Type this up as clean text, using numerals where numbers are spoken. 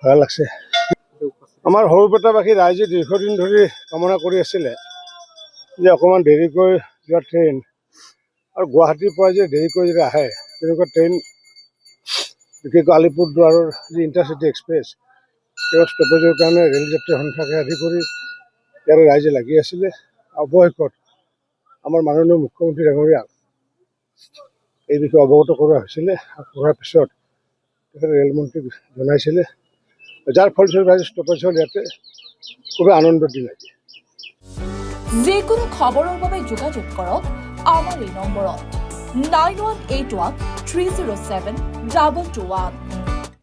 ভাল লাগছে। আমাৰ সৰুপেটাবাসী ৰাইজে দীৰ্ঘদিন ধৰি কামনা কৰি আছিলে যে অকণমান দেৰিকৈ যোৱা ট্ৰেইন আৰু গুৱাহাটীৰ পৰা যে দেৰিকৈ যদি আহে তেনেকুৱা ট্ৰেইন, বিশেষকৈ আলিপুৰদুৱাৰৰ যি ইণ্টাৰচিটি এক্সপ্ৰেছ তেওঁ ষ্টপেজৰ কাৰণে ৰেল যাত্ৰীৰ সংখ্যাকে আদি কৰি ইয়াৰ ৰাইজে লাগি আছিলে। অৱশেষত আমাৰ মাননীয় মুখ্যমন্ত্ৰী ডাঙৰীয়াক এই বিষয়ে অৱগত কৰোৱা হৈছিলে। কৰাৰ পিছত তেখেতে ৰেলমন্ত্ৰীক জনাইছিলে, যাৰ ফলস্বৰূপে আজি ষ্টপেজ হ'ল ইয়াতে। খুবেই আনন্দৰ দিন আজি। যিকোনো খবৰৰ বাবে যোগাযোগ কৰক আমাৰ এই নম্বৰত 9181 307 221।